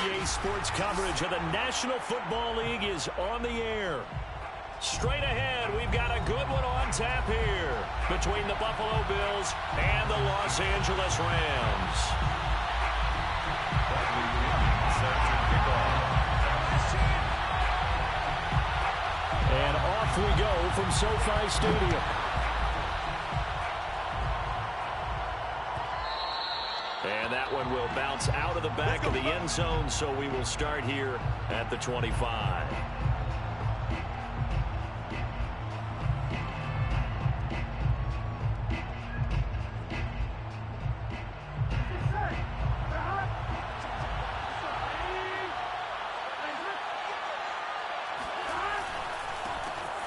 EA Sports coverage of the National Football League is on the air. Straight ahead, we've got a good one on tap here between the Buffalo Bills and the Los Angeles Rams. And off we go from SoFi Stadium. And that one will bounce out of the back of the end zone, so we will start here at the 25.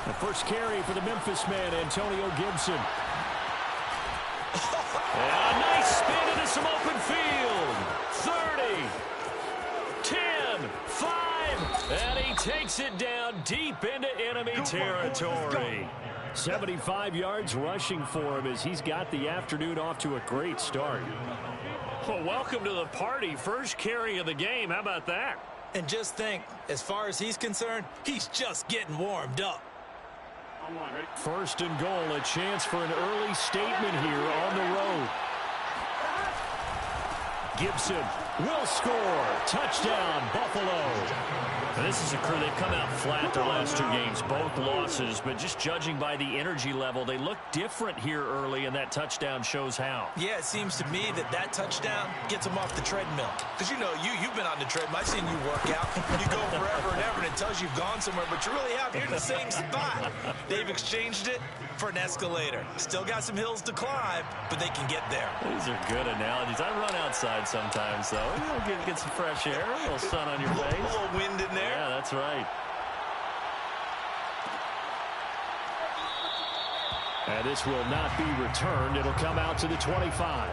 The first carry for the Memphis man, Antonio Gibson. And a nice spin into some open field. 30, 10, 5, and he takes it down deep into enemy territory. 75 yards rushing for him as he's got the afternoon off to a great start. Well, welcome to the party. First carry of the game. How about that? And just think, as far as he's concerned, he's just getting warmed up. First and goal, a chance for an early statement here on the road. Gibson will score. Touchdown, Buffalo. This is a crew. They've come out flat their last two games, both losses, but just judging by the energy level, they look different here early, and that touchdown shows how. Yeah, it seems to me that touchdown gets them off the treadmill. Because, you know, you've been on the treadmill. I've seen you work out. You go forever and ever, and it tells you you've gone somewhere, but you really have. You're in the same spot. They've exchanged it for an escalator. Still got some hills to climb, but they can get there. These are good analogies. I run outside sometimes, though. Get some fresh air, a little sun on your face. A little wind in there. Yeah, that's right. And this will not be returned. It'll come out to the 25.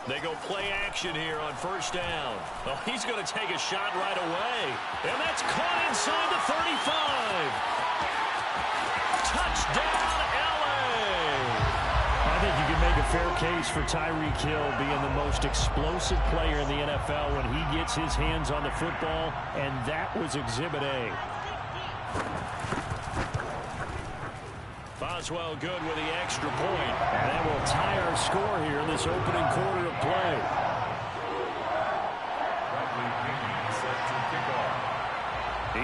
They go play action here on first down. Oh, he's going to take a shot right away. And that's caught inside the 35. Touchdown, L.A. I think you can make a fair case for Tyreek Hill being the most explosive player in the NFL when he gets his hands on the football, and that was Exhibit A. Boswell good with the extra point. And that will tie our score here in this opening quarter of play.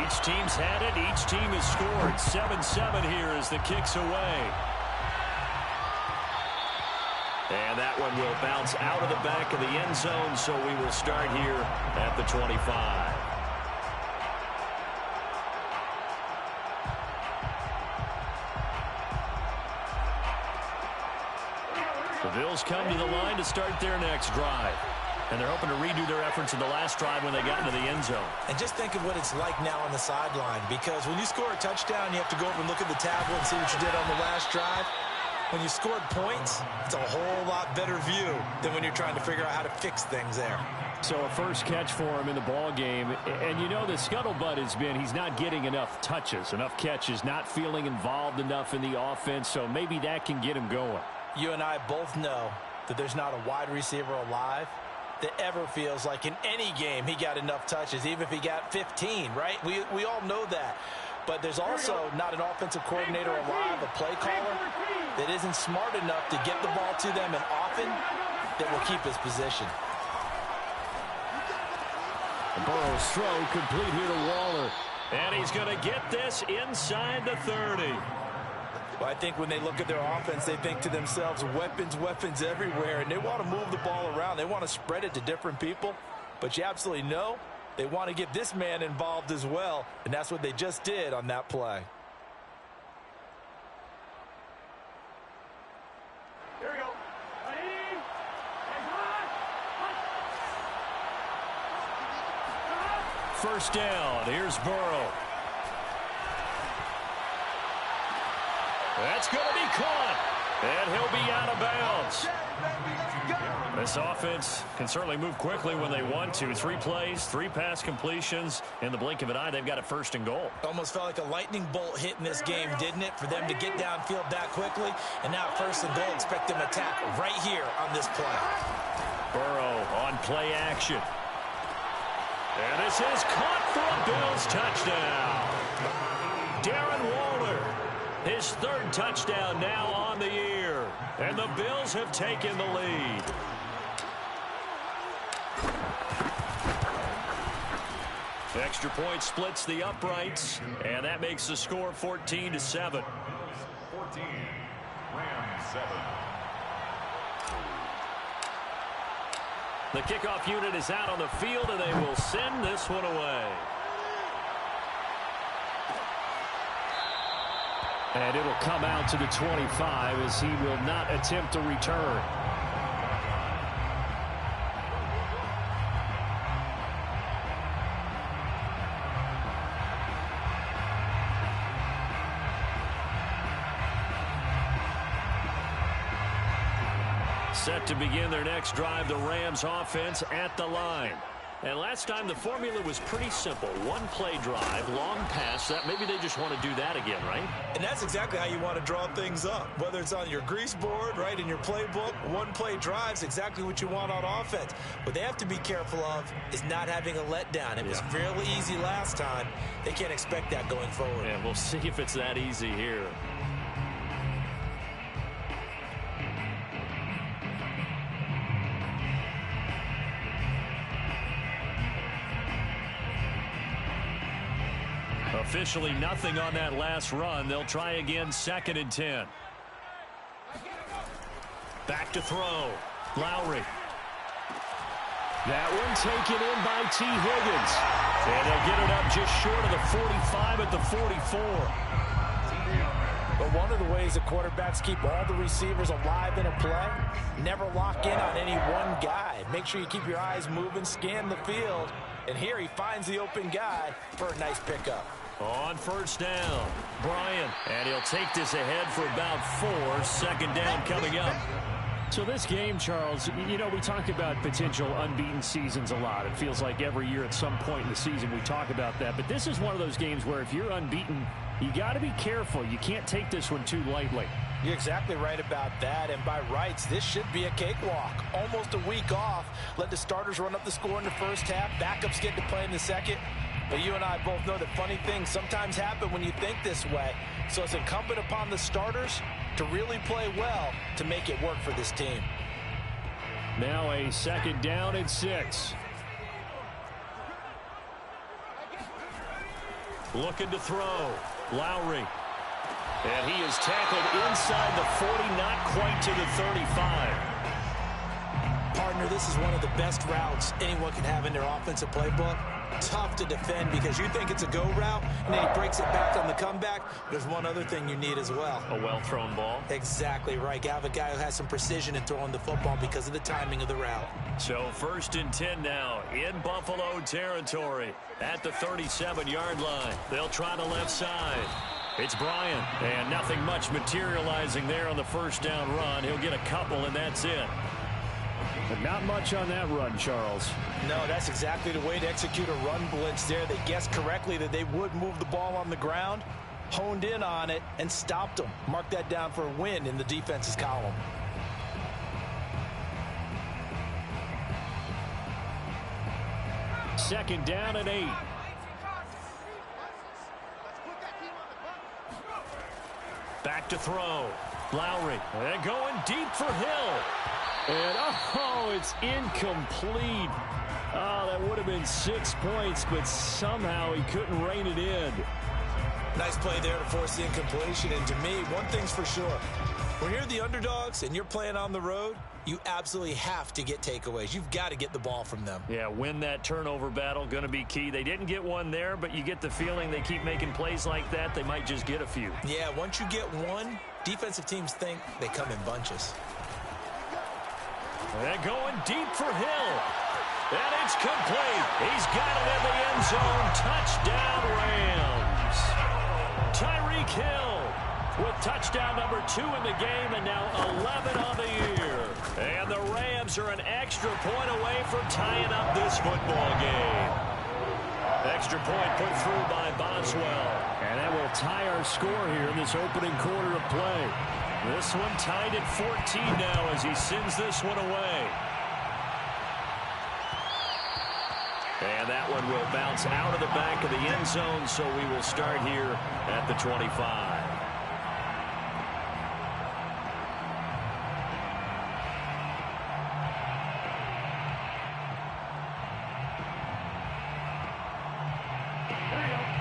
Each team's had it. Each team has scored. 7-7 here as the kick's away. And that one will bounce out of the back of the end zone, so we will start here at the 25. The Bills come to the line to start their next drive. And they're hoping to redo their efforts in the last drive when they got into the end zone. And just think of what it's like now on the sideline, because when you score a touchdown, you have to go over and look at the tablet and see what you did on the last drive. When you scored points, it's a whole lot better view than when you're trying to figure out how to fix things there. So a first catch for him in the ball game. And you know the scuttlebutt has been he's not getting enough touches, enough catches, not feeling involved enough in the offense. So maybe that can get him going. You and I both know that there's not a wide receiver alive that ever feels like in any game he got enough touches, even if he got 15, right? We all know that. But there's also not an offensive coordinator alive, a play caller, that isn't smart enough to get the ball to them and often that will keep his position. Burrow's throw complete here to Waller. And he's going to get this inside the 30. Well, I think when they look at their offense, they think to themselves, weapons, weapons everywhere, and they want to move the ball around. They want to spread it to different people, but you absolutely know they want to get this man involved as well, and that's what they just did on that play. Here we go. First down. Here's Burrow. That's going to be caught, and he'll be out of bounds. This offense can certainly move quickly when they want to. 3 plays, 3 pass completions. In the blink of an eye, they've got a 1st and goal. Almost felt like a lightning bolt hit in this game, didn't it? For them to get downfield that quickly. And now 1st and goal, expect them to attack right here on this play. Burrow on play action. And this is caught for a Bills touchdown. Darren Waller, his 3rd touchdown now on the year. And the Bills have taken the lead. Extra point splits the uprights, and that makes the score 14-7. 14, Rams 7. The kickoff unit is out on the field, and they will send this one away. And it'll come out to the 25 as he will not attempt a return. Set to begin their next drive, the Rams offense at the line. And last time the formula was pretty simple. 1-play drive, long pass. That maybe they just want to do that again, right? And that's exactly how you want to draw things up. Whether it's on your grease board, right, in your playbook, 1-play drives, exactly what you want on offense. What they have to be careful of is not having a letdown. It was fairly easy last time. They can't expect that going forward. And we'll see if it's that easy here. Officially nothing on that last run. They'll try again, 2nd and 10. Back to throw. Lowry. That one taken in by T. Higgins. And they'll get it up just short of the 45 at the 44. But one of the ways the quarterbacks keep all the receivers alive in a play, never lock in on any one guy. Make sure you keep your eyes moving, scan the field. And here he finds the open guy for a nice pickup. On 1st down, Bryant. And he'll take this ahead for about 4. 2nd down coming up. So this game, Charles, you know, we talk about potential unbeaten seasons a lot. It feels like every year at some point in the season we talk about that. But this is one of those games where if you're unbeaten, you got to be careful. You can't take this one too lightly. You're exactly right about that, and by rights, this should be a cakewalk. Almost a week off. Let the starters run up the score in the first half. Backups get to play in the second. But you and I both know that funny things sometimes happen when you think this way. So it's incumbent upon the starters to really play well to make it work for this team. Now a 2nd down and 6. Looking to throw. Lowry. And he is tackled inside the 40, not quite to the 35. Partner, this is one of the best routes anyone can have in their offensive playbook. Tough to defend because you think it's a go route, and then he breaks it back on the comeback. There's one other thing you need as well. A well-thrown ball. Exactly right. You have a guy who has some precision in throwing the football because of the timing of the route. So 1st and 10 now in Buffalo territory at the 37-yard line. They'll try the left side. It's Bryant, and nothing much materializing there on the 1st down run. He'll get a couple, and that's it. But not much on that run, Charles. No, that's exactly the way to execute a run blitz there. They guessed correctly that they would move the ball on the ground, honed in on it, and stopped them. Mark that down for a win in the defense's column. Second down and 8. Back to throw. Lowry. And going deep for Hill. And, oh, it's incomplete. Oh, that would have been 6 points, but somehow he couldn't rein it in. Nice play there to force the incompletion. And to me, one thing's for sure. When you're the underdogs and you're playing on the road, you absolutely have to get takeaways. You've got to get the ball from them. Yeah, win that turnover battle, going to be key. They didn't get one there, but you get the feeling they keep making plays like that, they might just get a few. Yeah, once you get one, defensive teams think they come in bunches. They're going deep for Hill. And it's complete. He's got it in the end zone. Touchdown, Rams. Tyreek Hill with touchdown number 2 in the game, and now 11 on the year. And the Rams Rams are an extra point away from tying up this football game. Extra point put through by Boswell. And that will tie our score here in this opening quarter of play. This one tied at 14 now as he sends this one away. And that one will bounce out of the back of the end zone, so we will start here at the 25.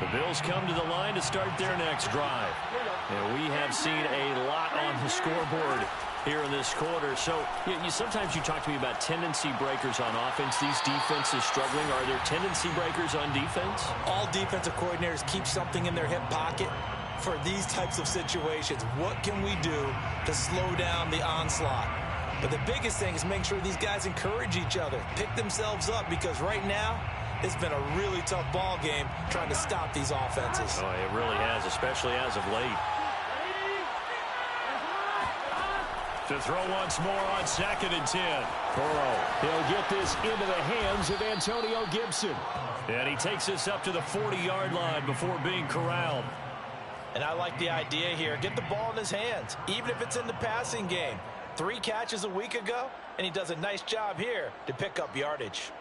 The Bills come to the line to start their next drive. And we have seen a lot on the scoreboard here in this quarter. So sometimes you talk to me about tendency breakers on offense. These defenses struggling. Are there tendency breakers on defense? All defensive coordinators keep something in their hip pocket for these types of situations. What can we do to slow down the onslaught? But the biggest thing is make sure these guys encourage each other, pick themselves up, because right now it's been a really tough ball game trying to stop these offenses. Oh, it really has, especially as of late. To throw once more on 2nd and 10. Burrow, he'll get this into the hands of Antonio Gibson. And he takes this up to the 40-yard line before being corralled. And I like the idea here. Get the ball in his hands, even if it's in the passing game. 3 catches a week ago, and he does a nice job here to pick up yardage.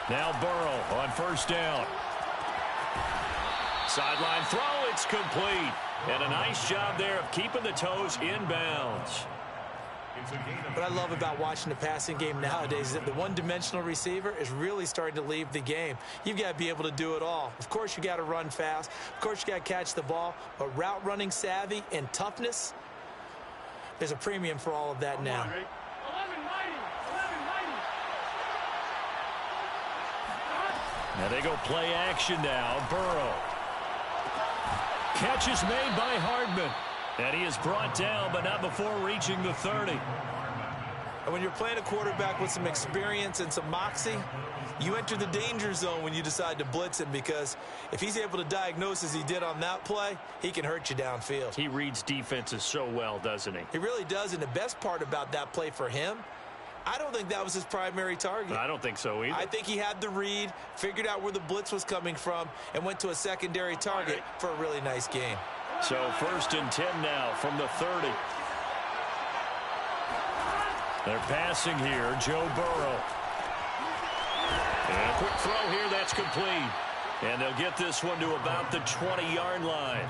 Now Burrow on 1st down. Sideline throw, it's complete. And a nice job there of keeping the toes in bounds. What I love about watching the passing game nowadays is that the one-dimensional receiver is really starting to leave the game. You've got to be able to do it all. Of course, you got to run fast. Of course, you got to catch the ball. But route running savvy and toughness, there's a premium for all of that now. Now they go play action now. Burrow. Catch is made by Hardman. And he is brought down, but not before reaching the 30. And when you're playing a quarterback with some experience and some moxie, you enter the danger zone when you decide to blitz him, because if he's able to diagnose as he did on that play, he can hurt you downfield. He reads defenses so well, doesn't he? He really does, and the best part about that play for him, I don't think that was his primary target. I don't think so either. I think he had the read, figured out where the blitz was coming from, and went to a secondary target for a really nice game. So 1st and 10 now from the 30. They're passing here. Joe Burrow. And a quick throw here. That's complete. And they'll get this one to about the 20-yard line.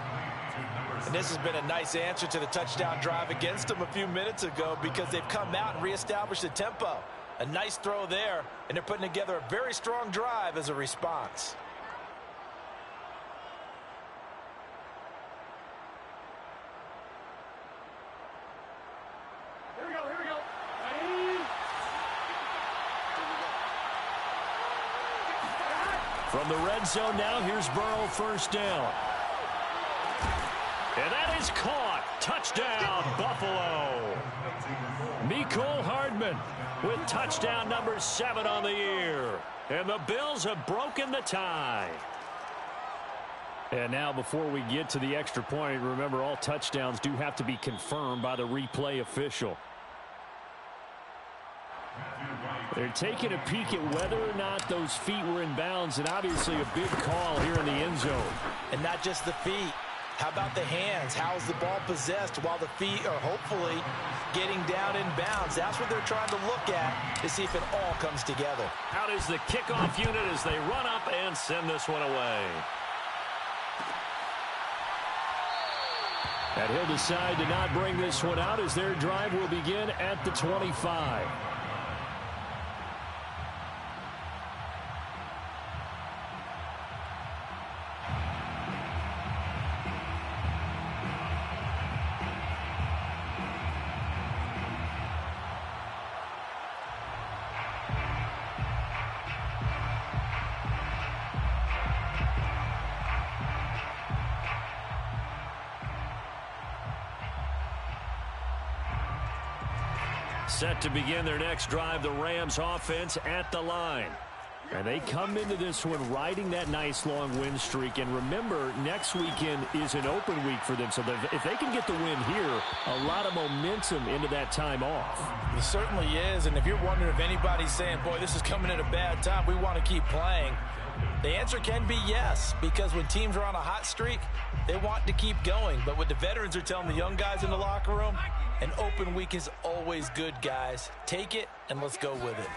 And this has been a nice answer to the touchdown drive against them a few minutes ago, because they've come out and reestablished the tempo. A nice throw there, and they're putting together a very strong drive as a response. From the red zone now, here's Burrow 1st down. And that is caught. Touchdown, Buffalo. Mecole Hardman with touchdown number 7 on the year. And the Bills have broken the tie. And now before we get to the extra point, remember all touchdowns do have to be confirmed by the replay official. They're taking a peek at whether or not those feet were in bounds, and obviously a big call here in the end zone. And not just the feet. How about the hands? How's the ball possessed while the feet are hopefully getting down in bounds? That's what they're trying to look at to see if it all comes together. Out is the kickoff unit as they run up and send this one away. And he'll decide to not bring this one out as their drive will begin at the 25. Set to begin their next drive, the Rams offense at the line. And they come into this one riding that nice long win streak. And remember, next weekend is an open week for them. So if they can get the win here, a lot of momentum into that time off. It certainly is. And if you're wondering if anybody's saying, boy, this is coming at a bad time, we want to keep playing, the answer can be yes. Because when teams are on a hot streak, they want to keep going. But what the veterans are telling the young guys in the locker room, an open week is always good, guys. Take it and let's go with it.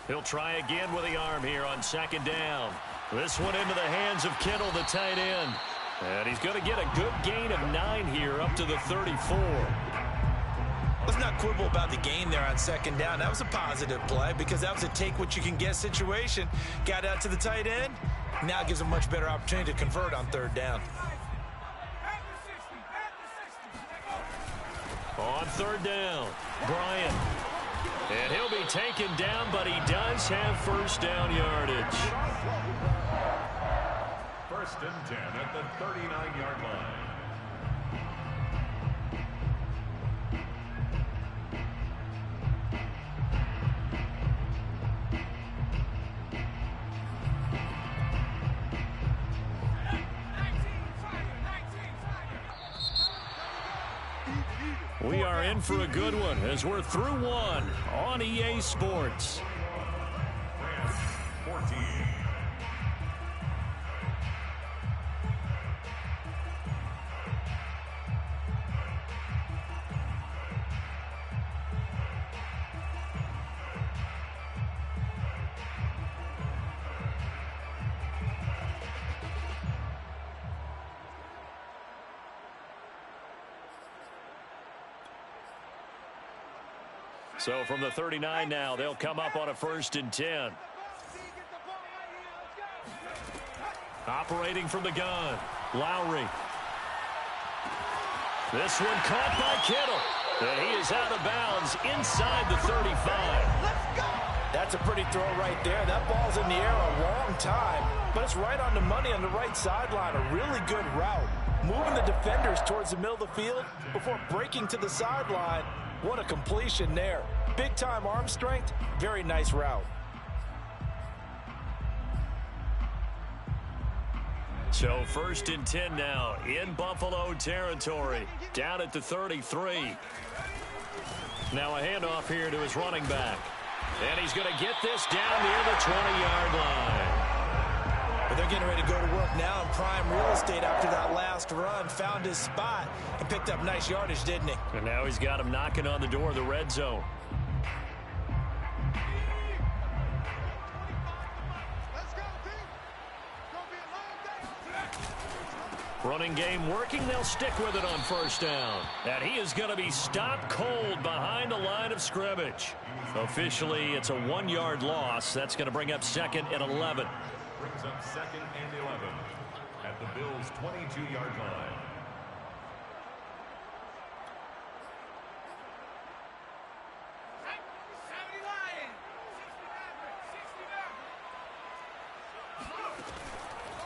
He'll try again with the arm here on second down. This one into the hands of Kittle, the tight end. And he's going to get a good gain of 9 here up to the 34. Let's not quibble about the gain there on second down. That was a positive play because that was a take-what-you-can-get situation. Got out to the tight end. Now it gives him a much better opportunity to convert on third down. On third down, Bryant. And he'll be taken down, but he does have first down yardage. First and 10 at the 39-yard line. We are in for a good one as we're through one on EA Sports. 14. So from the 39 now, they'll come up on a first and 10. Operating from the gun, Lowry. This one caught by Kittle. And he is out of bounds inside the 35. That's a pretty throw right there. That ball's in the air a long time, but it's right on the money on the right sideline. A really good route. Moving the defenders towards the middle of the field before breaking to the sideline. What a completion there. Big-time arm strength. Very nice route. So first and 10 now in Buffalo territory. Down at the 33. Now a handoff here to his running back. And he's going to get this down near the 20-yard line. But they're getting ready to go to work now in prime real estate after that last run. Found his spot and picked up nice yardage, didn't he? And now he's got him knocking on the door of the red zone. Running game working. They'll stick with it on first down. And he is going to be stopped cold behind the line of scrimmage. Officially, it's a 1-yard loss. That's going to bring up second and 11. Brings up second and 11 at the Bills' 22-yard line.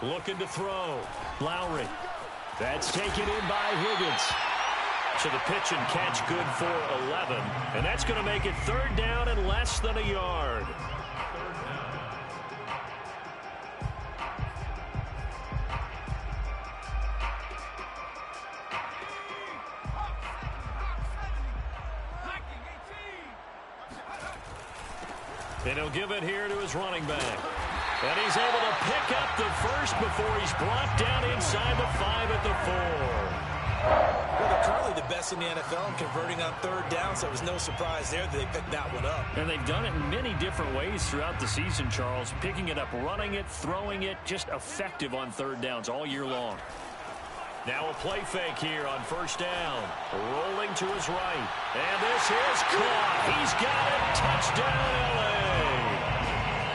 Looking to throw. Lowry. That's taken in by Higgins. So the pitch and catch good for 11. And that's going to make it third down and less than a yard. And he'll give it here to his running back. And he's able to pick up the first before he's brought down inside the 5 at the 4. Well, they're currently the best in the NFL in converting on third down, so it was no surprise there that they picked that one up. And they've done it in many different ways throughout the season, Charles. Picking it up, running it, throwing it, just effective on third downs all year long. Now a play fake here on first down. Rolling to his right. And this is caught. He's got it. Touchdown, L.A.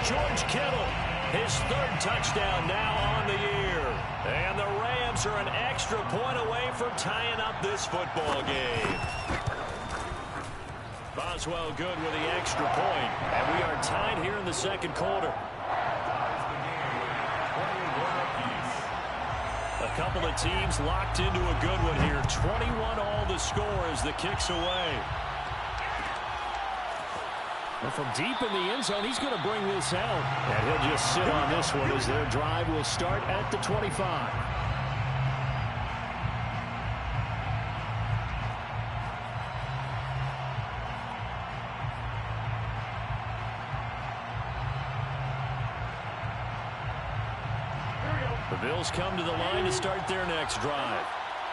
George Kittle, his third touchdown now on the year. And the Rams are an extra point away from tying up this football game. Boswell good with the extra point. And we are tied here in the second quarter. A couple of teams locked into a good one here. 21 all the score as the kick's away. Well, from deep in the end zone, he's going to bring this out. And he'll just sit on this one as their drive will start at the 25. The Bills come to the line to start their next drive.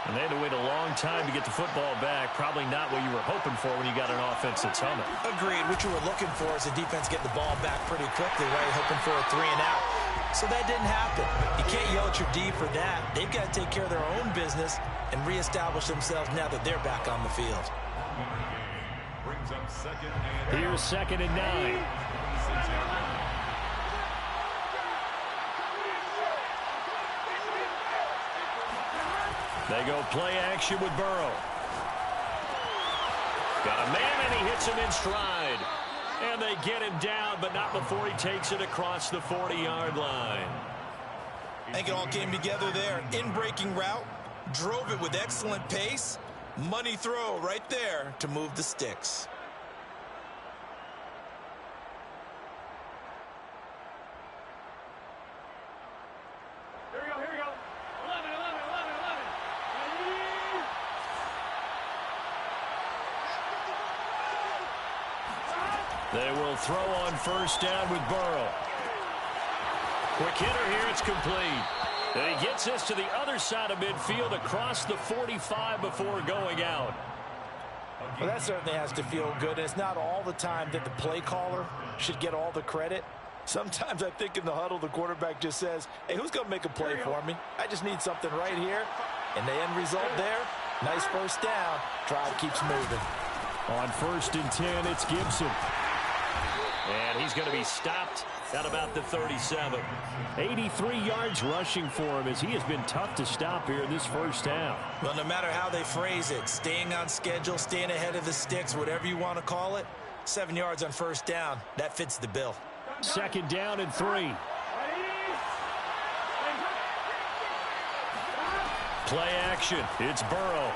And they had to wait a long time to get the football back. Probably not what you were hoping for when you got an offense that's humming. Agreed. What you were looking for is the defense getting the ball back pretty quickly, right? Hoping for a 3 and out. So that didn't happen. You can't yell at your D for that. They've got to take care of their own business and reestablish themselves now that they're back on the field. Here's 2nd and 9. They go play action with Burrow. Got a man, and he hits him in stride. And they get him down, but not before he takes it across the 40-yard line. I think it all came together there. In-breaking route, drove it with excellent pace. Money throw right there to move the sticks. They will throw on 1st down with Burrow. Quick hitter here, it's complete. And he gets this to the other side of midfield across the 45 before going out. Well, that certainly has to feel good. It's not all the time that the play caller should get all the credit. Sometimes I think in the huddle, the quarterback just says, hey, who's going to make a play for me? I just need something right here. And the end result there, nice 1st down. Drive keeps moving. On 1st and 10, it's Gibson. And he's going to be stopped at about the 37. 83 yards rushing for him as he has been tough to stop here in this 1st half. Well, no matter how they phrase it, staying on schedule, staying ahead of the sticks, whatever you want to call it, 7 yards on 1st down, that fits the bill. 2nd down and 3. Play action. It's Burrow.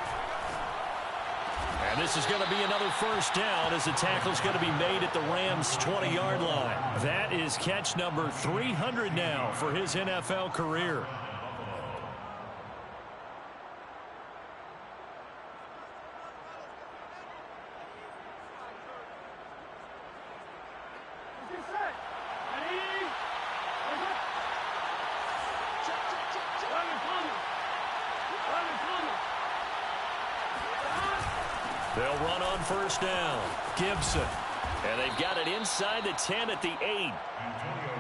And this is going to be another 1st down as the tackle is going to be made at the Rams' 20-yard line. That is catch number 300 now for his NFL career. They'll run on 1st down. Gibson. And they've got it inside the 10 at the 8.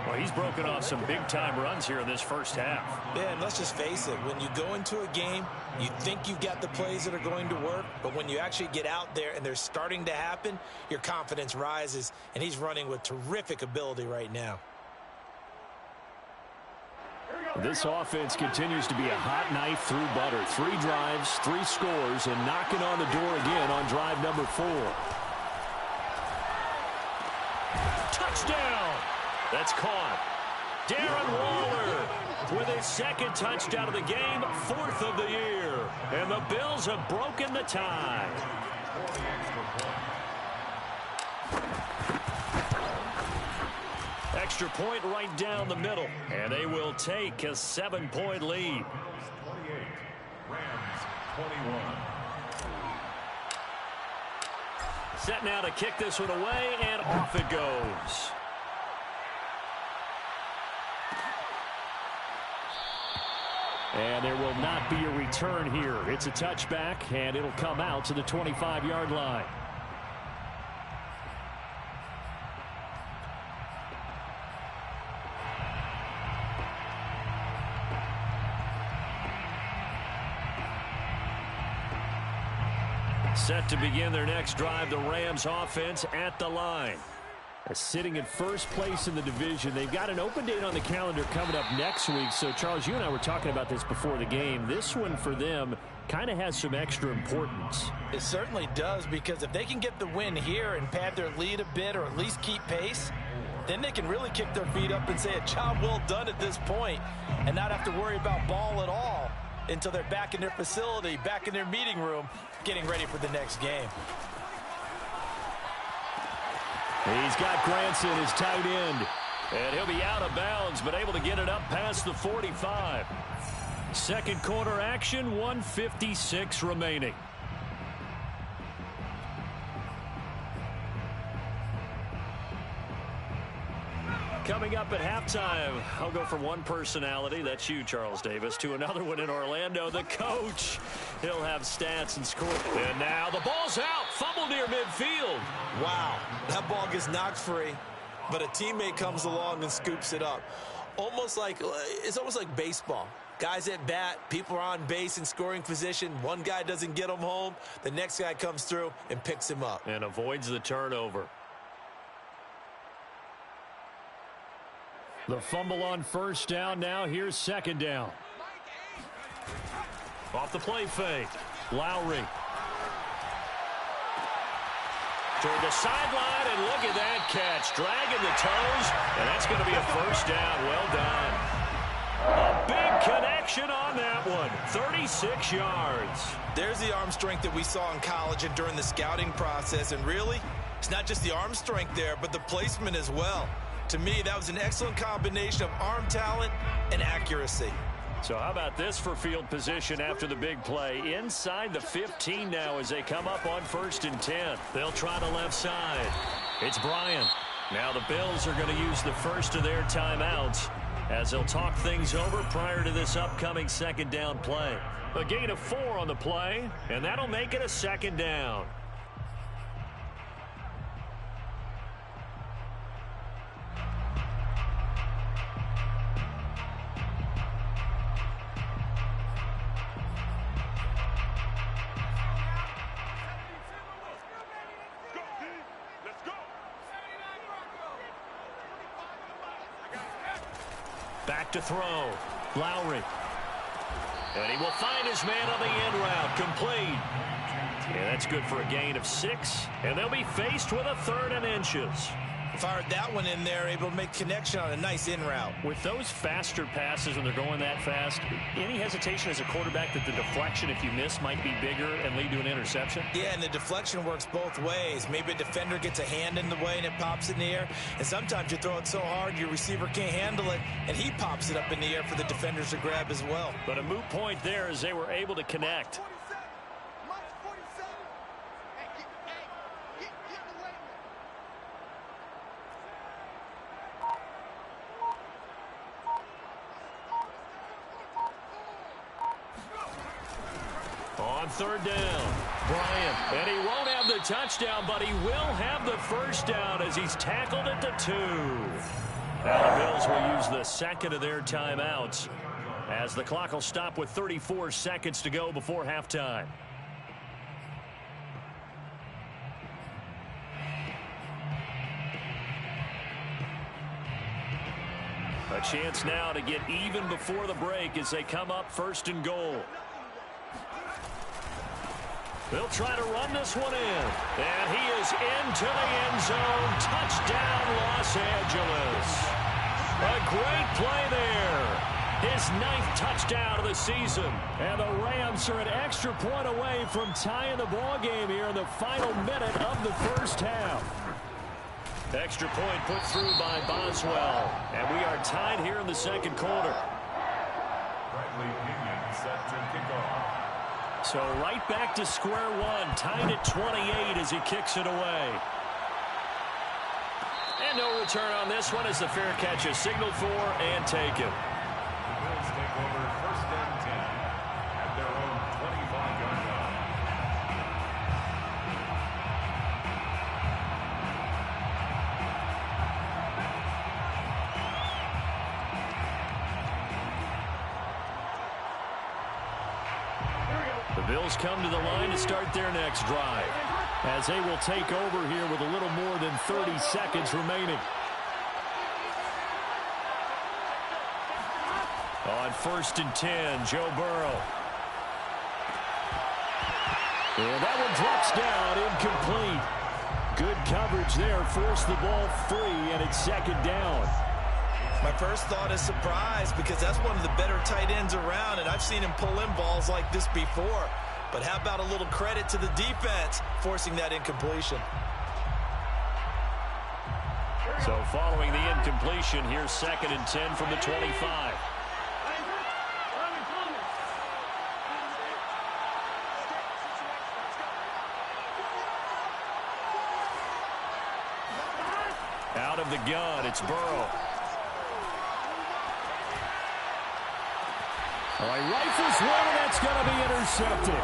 Well, he's broken off some big-time runs here in this 1st half. Yeah, and let's just face it. When you go into a game, you think you've got the plays that are going to work, but when you actually get out there and they're starting to happen, your confidence rises, and he's running with terrific ability right now. This offense continues to be a hot knife through butter. 3 drives, 3 scores, and knocking on the door again on drive number 4. Touchdown! That's caught. Darren Waller with his 2nd touchdown of the game, 4th of the year. And the Bills have broken the tie. Extra point right down the middle, and they will take a 7-point lead. 28, Rams 21. Set now to kick this one away, and off it goes. And there will not be a return here. It's a touchback, and it'll come out to the 25-yard line. Set to begin their next drive, the Rams offense at the line. Sitting in 1st place in the division. They've got an open date on the calendar coming up next week. So, Charles, you and I were talking about this before the game. This one for them kind of has some extra importance. It certainly does, because if they can get the win here and pad their lead a bit or at least keep pace, then they can really kick their feet up and say a job well done at this point and not have to worry about ball at all until they're back in their facility, back in their meeting room, getting ready for the next game. He's got Granson, his tight end. And he'll be out of bounds, but able to get it up past the 45. Second quarter action, 1:56 remaining. Coming up at halftime, I'll go from one personality, that's you, Charles Davis, to another one in Orlando, the coach. He'll have stats and score. And now the ball's out, fumble near midfield. Wow, that ball gets knocked free, but a teammate comes along and scoops it up. It's almost like baseball. Guys at bat, people are on base in scoring position. One guy doesn't get him home. The next guy comes through and picks him up. And avoids the turnover. The fumble on first down. Now here's second down. Off the play fake. Lowry. Toward the sideline, and look at that catch. Dragging the toes, and that's going to be a first down. Well done. A big connection on that one. 36 yards. There's the arm strength that we saw in college and during the scouting process. And really, it's not just the arm strength there, but the placement as well. To me, that was an excellent combination of arm talent and accuracy. So how about this for field position after the big play? Inside the 15 now as they come up on 1st and 10. They'll try the left side. It's Bryant. Now the Bills are going to use the first of their timeouts as they'll talk things over prior to this upcoming second down play. A gain of 4 on the play, and that'll make it a second down. Back to throw. Lowry. And he will find his man on the end route. Complete. And that's good for a gain of 6. And they'll be faced with a 3rd and inches. Fired that one in there, able to make connection on a nice in route. With those faster passes when they're going that fast, any hesitation as a quarterback that the deflection, if you miss, might be bigger and lead to an interception? Yeah, and the deflection works both ways. Maybe a defender gets a hand in the way and it pops in the air. And sometimes you throw it so hard your receiver can't handle it, and he pops it up in the air for the defenders to grab as well. But a moot point there as they were able to connect. On 3rd down, Bryant, and he won't have the touchdown, but he will have the first down as he's tackled at the 2. Now the Bills will use the second of their timeouts as the clock will stop with 34 seconds to go before halftime. A chance now to get even before the break as they come up 1st and goal. They'll try to run this one in. And he is into the end zone. Touchdown, Los Angeles. A great play there. His 9th touchdown of the season. And the Rams are an extra point away from tying the ball game here in the final minute of the first half. Extra point put through by Boswell. And we are tied here in the second quarter. Bradley Pinion set to kick off. So right back to square one, tied at 28 as he kicks it away. And no return on this one as the fair catch is signaled for and taken. The Bills take over 1st and 10 at their own 25-yard line. The Bills come to the line to start their next drive as they will take over here with a little more than 30 seconds remaining. On 1st and 10, Joe Burrow. And that one drops down, incomplete. Good coverage there, forced the ball free, and it's 2nd down. My first thought is surprise because that's one of the better tight ends around, and I've seen him pull in balls like this before. But how about a little credit to the defense forcing that incompletion? So following the incompletion, here's 2nd and 10 from the 25. Out of the gun, it's Burrow. All right, rifles one, and that's going to be intercepted.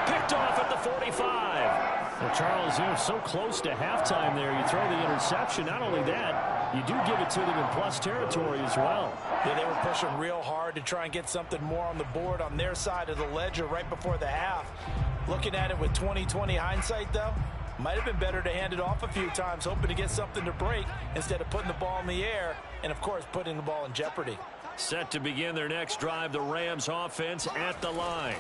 Picked off at the 45. Well, Charles, you know, so close to halftime there. You throw the interception. Not only that, you do give it to them in plus territory as well. Yeah, they were pushing real hard to try and get something more on the board on their side of the ledger right before the half. Looking at it with 20/20 hindsight, though, might have been better to hand it off a few times, hoping to get something to break instead of putting the ball in the air and, of course, putting the ball in jeopardy. Set to begin their next drive, the Rams offense at the line.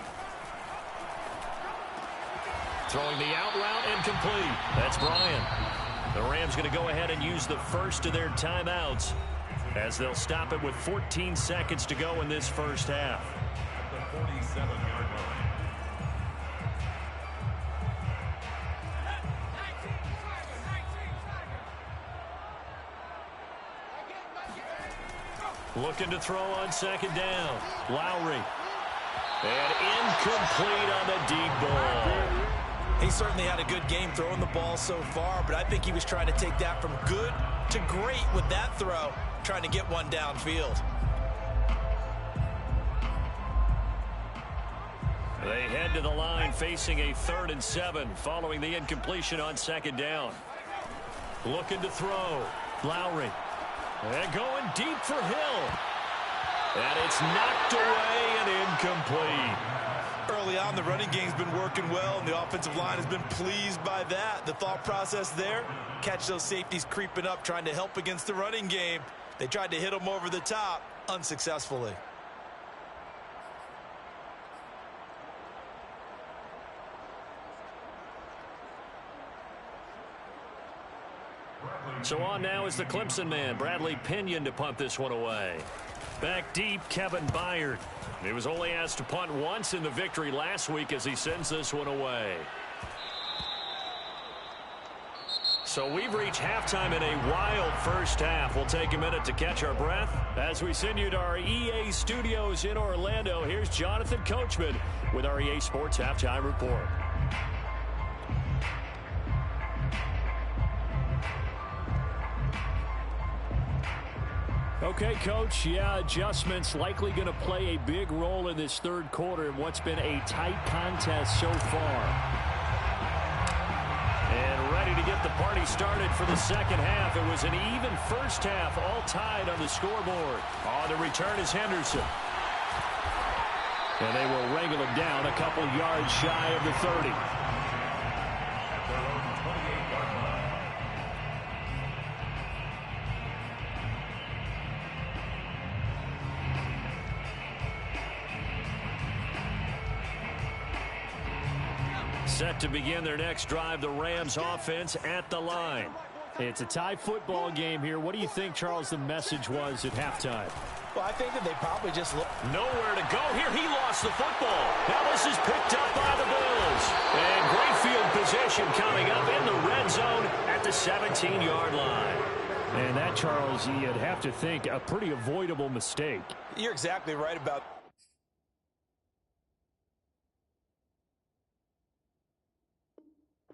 Throwing the out route incomplete. That's Bryant. The Rams going to go ahead and use the first of their timeouts as they'll stop it with 14 seconds to go in this first half. At the 47-yard line. Looking to throw on 2nd down. Lowry. And incomplete on the deep ball. He certainly had a good game throwing the ball so far, but I think he was trying to take that from good to great with that throw, trying to get one downfield. They head to the line facing a 3rd and 7 following the incompletion on 2nd down. Looking to throw. Lowry. And going deep for Hill. And it's knocked away and incomplete. Early on, the running game's been working well, and the offensive line has been pleased by that. The thought process there, catch those safeties creeping up, trying to help against the running game. They tried to hit them over the top, unsuccessfully. So on now is the Clemson man, Bradley Pinion, to punt this one away. Back deep, Kevin Byard. He was only asked to punt once in the victory last week as he sends this one away. So we've reached halftime in a wild first half. We'll take a minute to catch our breath as we send you to our EA studios in Orlando. Here's Jonathan Coachman with our EA Sports Halftime Report. Okay, Coach, yeah, adjustments likely going to play a big role in this 3rd quarter in what's been a tight contest so far. And ready to get the party started for the 2nd half. It was an even first half, all tied on the scoreboard. On the return is Henderson. And they will wrangle him down a couple yards shy of the 30. Set to begin their next drive, the Rams offense at the line. It's a tie football game here. What do you think, Charles, the message was at halftime? Well, I think that they probably just looked. Nowhere to go here. He lost the football. Now this is picked up by the Bills. And great field position coming up in the red zone at the 17-yard line. And that, Charles, you'd have to think a pretty avoidable mistake. You're exactly right about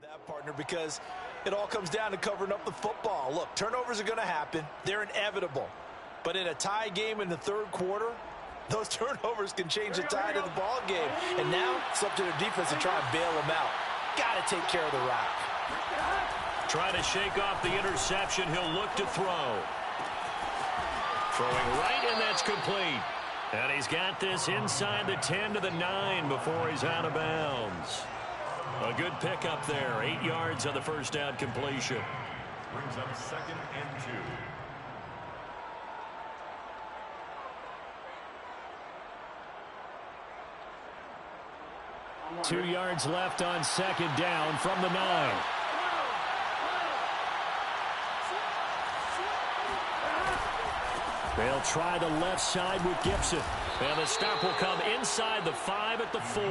that, partner, because it all comes down to covering up the football. Look, turnovers are going to happen. They're inevitable. But in a tie game in the 3rd quarter, those turnovers can change the tide of the ball game. And now it's up to their defense to try and bail them out. Got to take care of the rock. Trying to shake off the interception. He'll look to throw. Throwing right, and that's complete. And he's got this inside the 10 to the 9 before he's out of bounds. A good pickup there. 8 yards on the first down completion. Brings up 2nd and 2. 2 yards left on 2nd down from the 9. They'll try the left side with Gibson. And the stop will come inside the 5 at the 4.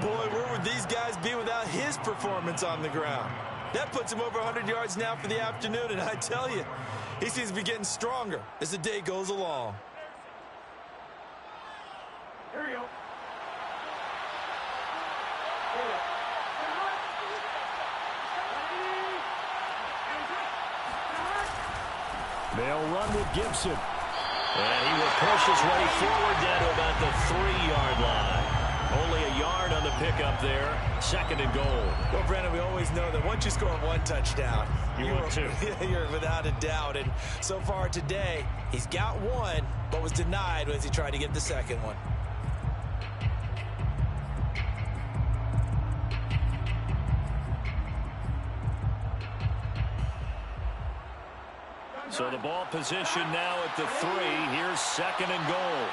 Boy, where would these guys be without his performance on the ground? That puts him over 100 yards now for the afternoon, and I tell you, he seems to be getting stronger as the day goes along. Here we go. They'll run with Gibson. And he will push his way forward down to about the 3-yard line. Only a yard on the pickup there. 2nd and goal. Well, Brandon, we always know that once you score 1 touchdown, you're without a doubt. And so far today, he's got 1, but was denied as he tried to get the 2nd one. So the ball position now at the 3. Here's 2nd and goal.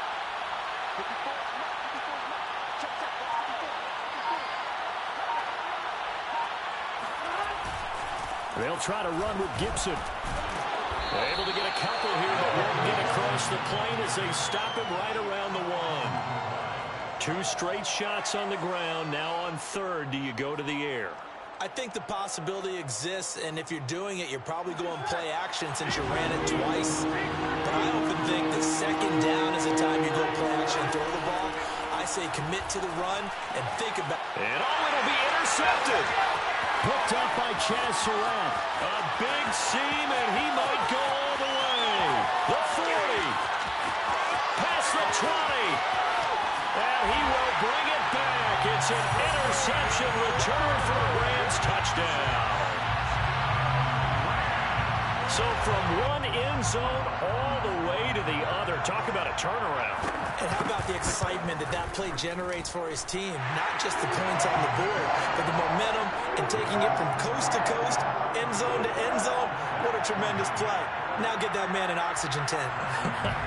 They'll try to run with Gibson. Able to get a couple here, but won't get across the plane as they stop him right around the 1. 2 straight shots on the ground. Now on 3rd, do you go to the air? I think the possibility exists, and if you're doing it, you're probably going play action since you ran it twice. But I often think that 2nd down is the time you go play action and throw the ball. I say commit to the run and think about it. And it'll be intercepted. Picked up by Chaz Surratt. A big seam, and he might go all the way. The 40. Past the 20. And he will bring it back. It's an interception return for a Rams touchdown. So from one end zone all the way to the other. Talk about a turnaround. And how about the excitement that play generates for his team? Not just the points on the board, but the momentum and taking it from coast to coast, end zone to end zone. What a tremendous play. Now get that man an oxygen tent.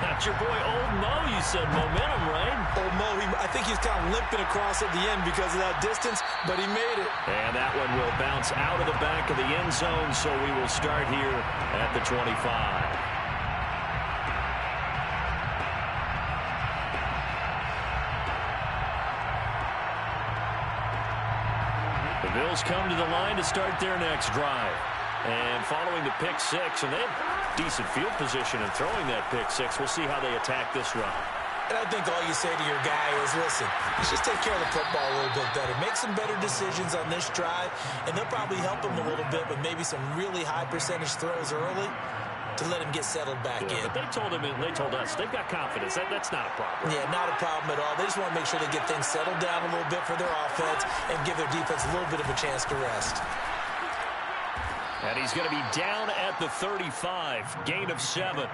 That's your boy Old Mo, you said. Momentum, right? Old Mo, I think he's kind of limping across at the end because of that distance, but he made it. And that one will bounce out of the back of the end zone, so we will start here at the 25. The Bills come to the line to start their next drive. And following the pick 6, and they have decent field position in throwing that pick 6. We'll see how they attack this run. And I think all you say to your guy is, listen, let's just take care of the football a little bit better. Make some better decisions on this drive, and they'll probably help him a little bit with maybe some really high percentage throws early to let him get settled back in. But they told us they've got confidence. That's not a problem. Yeah, not a problem at all. They just want to make sure they get things settled down a little bit for their offense and give their defense a little bit of a chance to rest. And he's going to be down at the 35, gain of 7.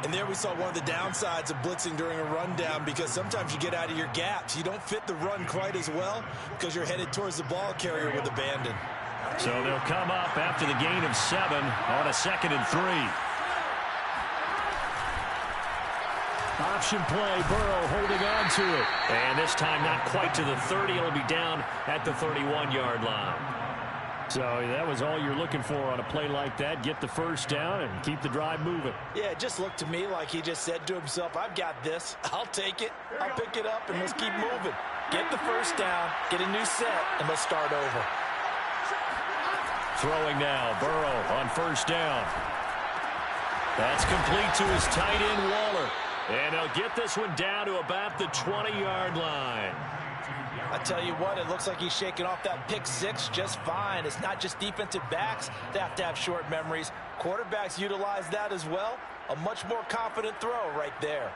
And there we saw one of the downsides of blitzing during a rundown, because sometimes you get out of your gaps. You don't fit the run quite as well because you're headed towards the ball carrier with abandon. So they'll come up after the gain of 7 on a 2nd and 3. Option play, Burrow holding on to it. And this time not quite to the 30. It'll be down at the 31-yard line. So that was all you're looking for on a play like that. Get the first down and keep the drive moving. Yeah, it just looked to me like he just said to himself, I've got this. I'll take it. I'll pick it up, and let's keep moving. Get the first down, get a new set, and let's start over. Throwing now, Burrow on first down. That's complete to his tight end, Waller. And he'll get this one down to about the 20-yard line. I tell you what, it looks like he's shaking off that pick 6 just fine. It's not just defensive backs that have to have short memories. Quarterbacks utilize that as well. A much more confident throw right there.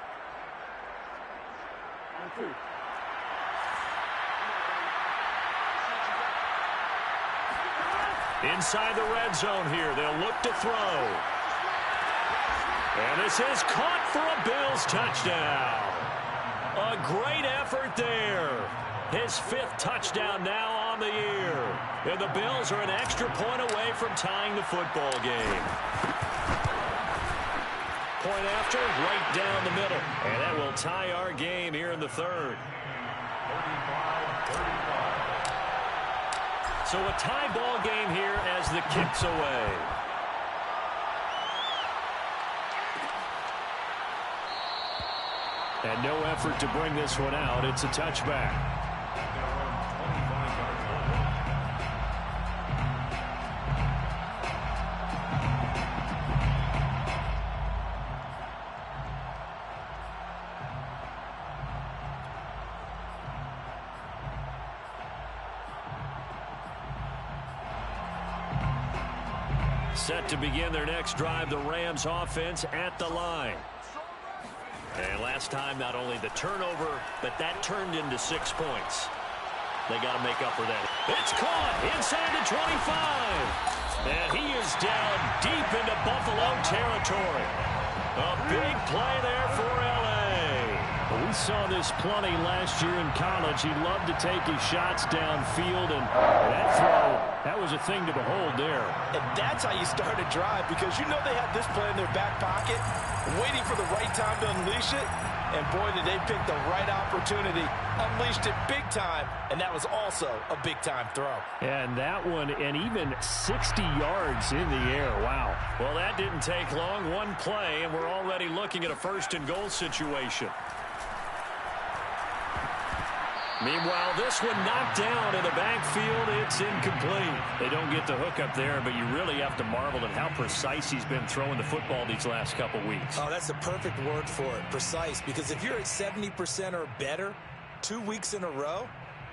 Inside the red zone here, they'll look to throw. And this is caught for a Bills touchdown. A great effort there. His 5th touchdown now on the year. And the Bills are an extra point away from tying the football game. Point after, right down the middle. And that will tie our game here in the 3rd. 35-35. So a tie ball game here as the kick's away. And no effort to bring this one out. It's a touchback. Set to begin their next drive, the Rams offense at the line. And last time, not only the turnover, but that turned into 6 points. They got to make up for that. It's caught inside the 25. And he is down deep into Buffalo territory. A big play there for L.A. Well, we saw this plenty last year in college. He loved to take his shots downfield, and that throw, that was a thing to behold there. And that's how you start a drive, because you know they had this play in their back pocket, waiting for the right time to unleash it. And boy, did they pick the right opportunity, unleashed it big time, and that was also a big-time throw. And that one, and even 60 yards in the air. Wow. Well, that didn't take long. One play, and we're already looking at a first-and-goal situation. Meanwhile, this one knocked down in the backfield. It's incomplete. They don't get the hook up there, but you really have to marvel at how precise he's been throwing the football these last couple weeks. Oh, that's the perfect word for it, precise, because if you're at 70% or better 2 weeks in a row,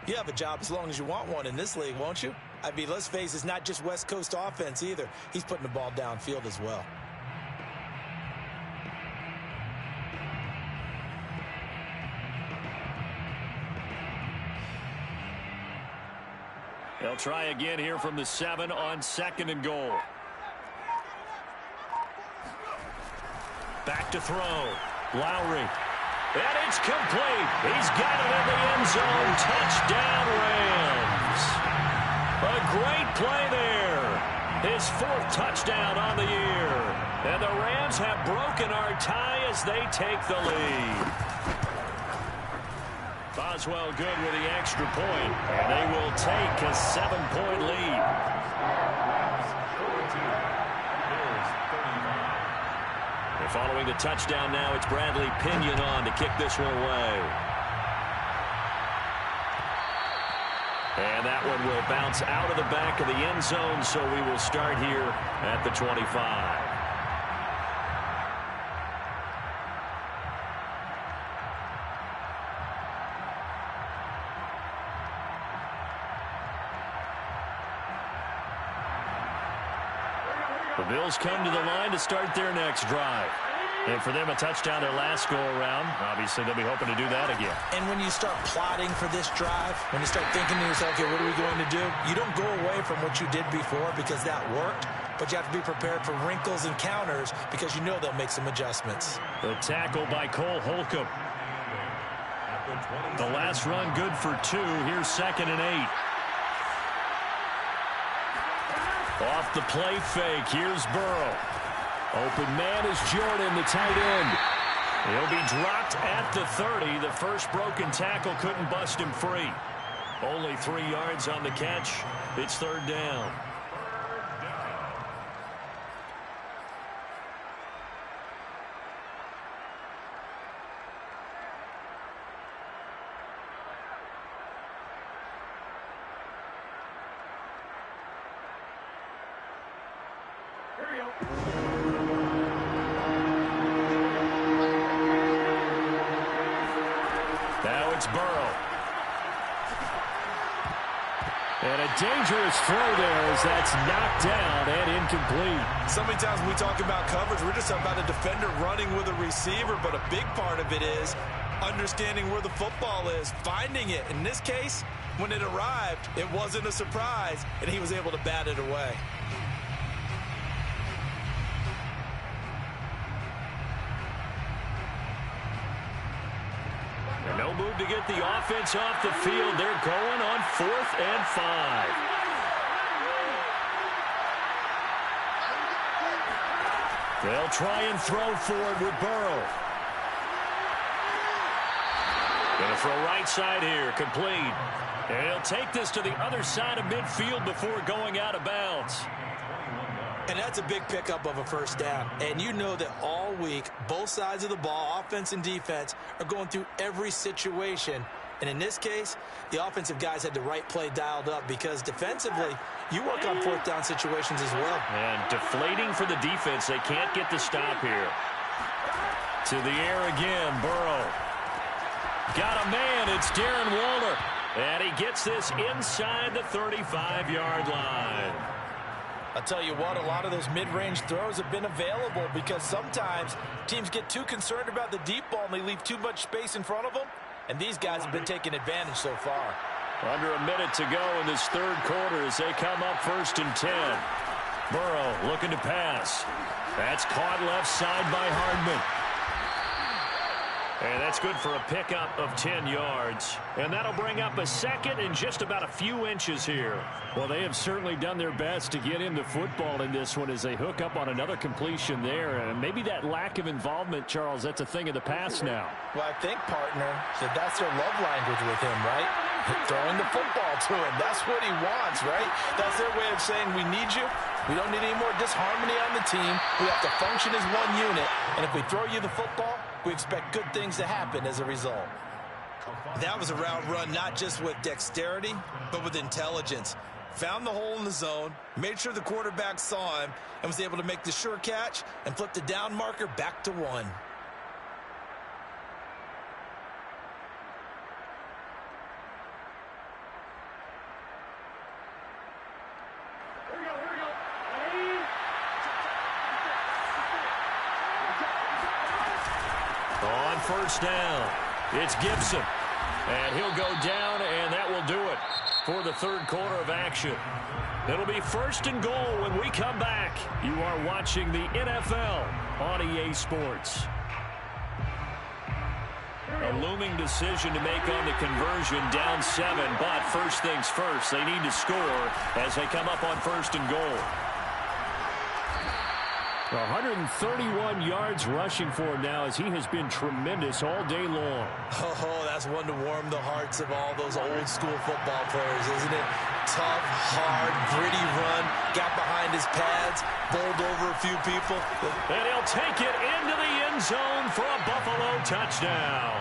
you have a job as long as you want one in this league, won't you? I mean, let's face it, it's not just West Coast offense either. He's putting the ball downfield as well. They'll try again here from the 7 on 2nd and goal. Back to throw. Lowry. And it's complete. He's got it in the end zone. Touchdown, Rams. A great play there. His 4th touchdown on the year. And the Rams have broken our tie as they take the lead. Boswell good with the extra point, and they will take a 7-point lead. And following the touchdown now, it's Bradley Pinion on to kick this one away. And that one will bounce out of the back of the end zone, so we will start here at the 25. The Bills come to the line to start their next drive. And for them, a touchdown their last go-around. Obviously, they'll be hoping to do that again. And when you start plotting for this drive, when you start thinking to yourself, okay, what are we going to do? You don't go away from what you did before because that worked, but you have to be prepared for wrinkles and counters because you know they'll make some adjustments. The tackle by Cole Holcomb. The last run good for 2. Here's 2nd and 8. Off the play fake, here's Burrow. Open man is Jordan, the tight end. He'll be dropped at the 30. The first broken tackle couldn't bust him free. Only 3 yards on the catch. It's 3rd down. Now it's Burrow. And a dangerous throw there as that's knocked down and incomplete. So many times when we talk about coverage, we're just talking about a defender running with a receiver, but a big part of it is understanding where the football is, finding it. In this case, when it arrived, it wasn't a surprise, and he was able to bat it away. No move to get the offense off the field. They're going on 4th and 5. They'll try and throw forward with Burrow. Going to throw right side here, complete. And he'll take this to the other side of midfield before going out of bounds. And that's a big pickup of a 1st down. And you know that all week, both sides of the ball, offense and defense, are going through every situation. And in this case, the offensive guys had the right play dialed up because defensively, you work on 4th down situations as well. And deflating for the defense. They can't get the stop here. To the air again, Burrow. Got a man. It's Darren Waller. And he gets this inside the 35-yard line. I'll tell you what, a lot of those mid-range throws have been available because sometimes teams get too concerned about the deep ball and they leave too much space in front of them, and these guys have been taking advantage so far. Under a minute to go in this third quarter as they come up 1st and 10. Burrow looking to pass. That's caught left side by Hardman. And that's good for a pickup of 10 yards. And that'll bring up a second and just about a few inches here. Well, they have certainly done their best to get him the football in this one as they hook up on another completion there. And maybe that lack of involvement, Charles, that's a thing of the past now. Well, I think, partner, that that's their love language with him, right? Throwing the football to him. That's what he wants, right? That's their way of saying, we need you. We don't need any more disharmony on the team. We have to function as one unit. And if we throw you the football, we expect good things to happen as a result. That was a route run not just with dexterity, but with intelligence. Found the hole in the zone, made sure the quarterback saw him, and was able to make the sure catch and flip the down marker back to 1. On 1st down, it's Gibson. And he'll go down, and that will do it for the third quarter of action. It'll be 1st and goal when we come back. You are watching the NFL on EA Sports. A looming decision to make on the conversion, down 7. But first things first, they need to score as they come up on 1st and goal. 131 yards rushing for him now as he has been tremendous all day long. Oh, that's one to warm the hearts of all those old school football players, isn't it? Tough, hard, gritty run, got behind his pads, bowled over a few people. And he'll take it into the end zone for a Buffalo touchdown.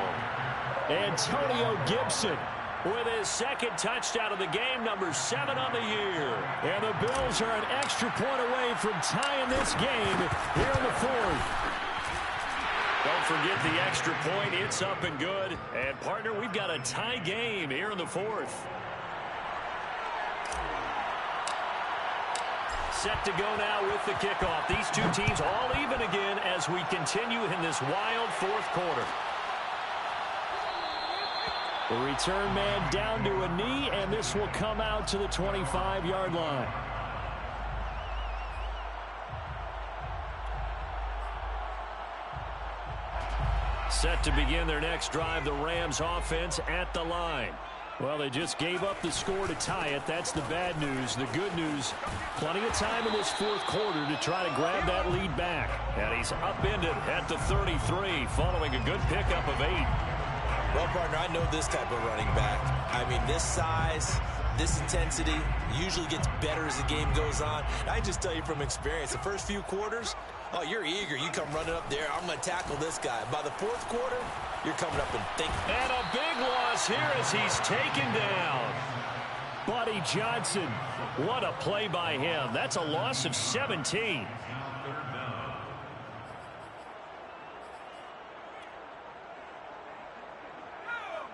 Antonio Gibson with his second touchdown of the game, number 7 on the year. And the Bills are an extra point away from tying this game here in the 4th. Don't forget the extra point. It's up and good. And, partner, we've got a tie game here in the 4th. Set to go now with the kickoff. These two teams all even again as we continue in this wild 4th quarter. The return man down to a knee, and this will come out to the 25-yard line. Set to begin their next drive, the Rams offense at the line. Well, they just gave up the score to tie it. That's the bad news. The good news, plenty of time in this 4th quarter to try to grab that lead back. And he's upended at the 33 following a good pickup of 8. Well, partner, I know this type of running back. I mean, this size, this intensity usually gets better as the game goes on. And I just tell you from experience, the first few quarters, oh, you're eager. You come running up there. I'm going to tackle this guy. By the 4th quarter, you're coming up and thinking. And a big loss here as he's taken down. Buddy Johnson, what a play by him. That's a loss of 17.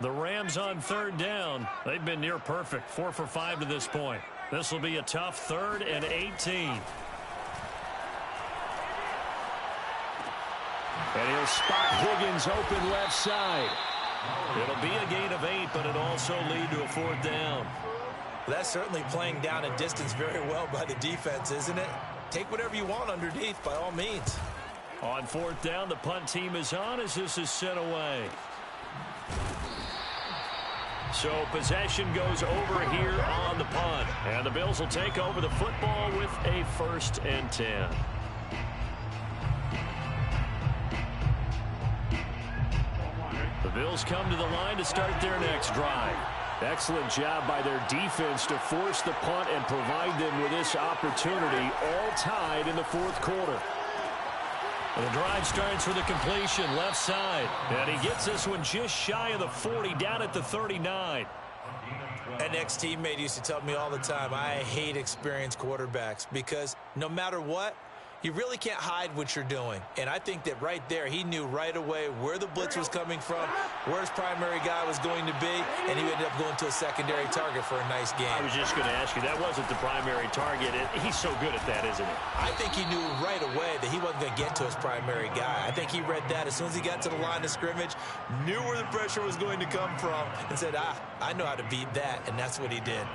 The Rams on 3rd down. They've been near perfect, 4 for 5 to this point. This will be a tough 3rd and 18. And he'll spot Higgins open left side. It'll be a gain of 8, but it'll also lead to a 4th down. That's certainly playing down and distance very well by the defense, isn't it? Take whatever you want underneath by all means. On 4th down, the punt team is on as this is sent away. So possession goes over here on the punt. And the Bills will take over the football with a 1st and 10. The Bills come to the line to start their next drive. Excellent job by their defense to force the punt and provide them with this opportunity, all tied in the 4th quarter. The drive starts with a completion left side. And he gets this one just shy of the 40, down at the 39. An ex-teammate used to tell me all the time, I hate experienced quarterbacks because no matter what, you really can't hide what you're doing. And I think that right there, he knew right away where the blitz was coming from, where his primary guy was going to be, and he ended up going to a secondary target for a nice game. I was just going to ask you, that wasn't the primary target. He's so good at that, isn't he? I think he knew right away that he wasn't going to get to his primary guy. I think he read that as soon as he got to the line of scrimmage, knew where the pressure was going to come from, and said, I know how to beat that, and that's what he did.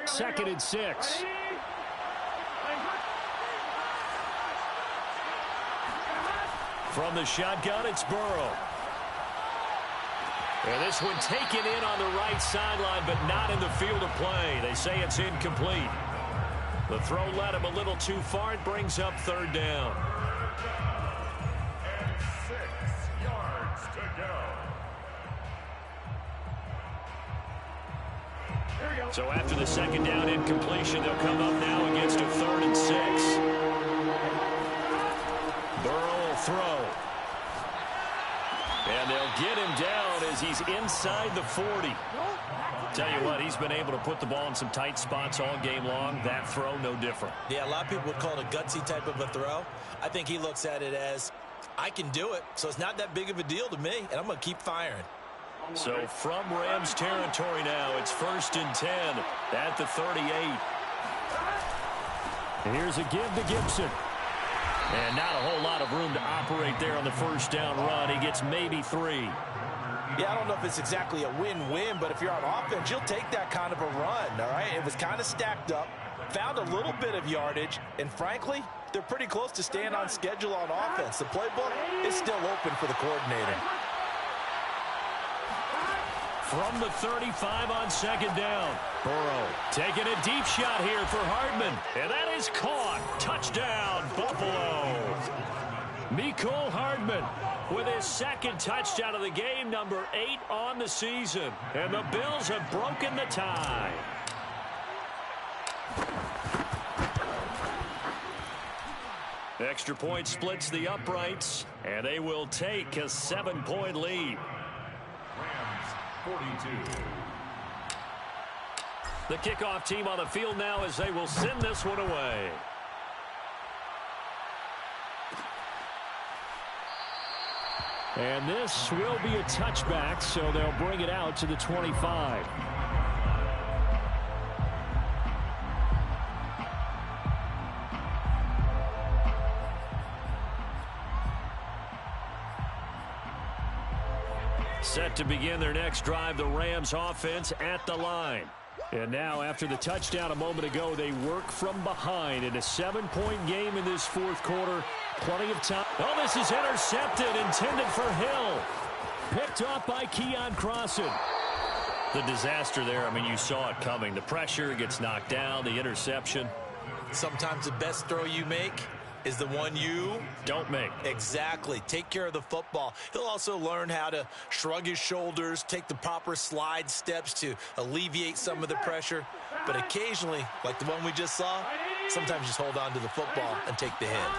Second and 6. From the shotgun, it's Burrow. And this one taken in on the right sideline, but not in the field of play. They say it's incomplete. The throw led him a little too far. It brings up third down. And 6 yards to go. So after the second down incompletion, they'll come up now against a 3rd and 6. Burrow will throw. And they'll get him down as he's inside the 40. Tell you what, he's been able to put the ball in some tight spots all game long. That throw, no different. Yeah, a lot of people would call it a gutsy type of a throw. I think he looks at it as, I can do it, so it's not that big of a deal to me, and I'm going to keep firing. So from Rams territory now, it's 1st and 10 at the 38. And here's a give to Gibson. And not a whole lot of room to operate there on the first down run. He gets maybe 3. Yeah, I don't know if it's exactly a win-win, but if you're on offense, you'll take that kind of a run, all right? It was kind of stacked up, found a little bit of yardage, and frankly, they're pretty close to staying on schedule on offense. The playbook is still open for the coordinator. From the 35 on second down, Burrow taking a deep shot here for Hardman, and that is caught. Touchdown, Buffalo. Mecole Hardman with his second touchdown of the game, number 8 on the season, and the Bills have broken the tie. Extra point splits the uprights, and they will take a 7-point lead. 42. The kickoff team on the field now as they will send this one away. And this will be a touchback, so they'll bring it out to the 25. Set to begin their next drive, the Rams offense at the line. And now after the touchdown a moment ago, they work from behind in a 7-point game in this 4th quarter. Plenty of time. Oh, this is intercepted, intended for Hill. Picked off by Keon Crossan. The disaster there, I mean, you saw it coming. The pressure gets knocked down, the interception. Sometimes the best throw you make is the one you don't make. Exactly. Take care of the football. He'll also learn how to shrug his shoulders, take the proper slide steps to alleviate some of the pressure. But occasionally, like the one we just saw, sometimes just hold on to the football and take the hit.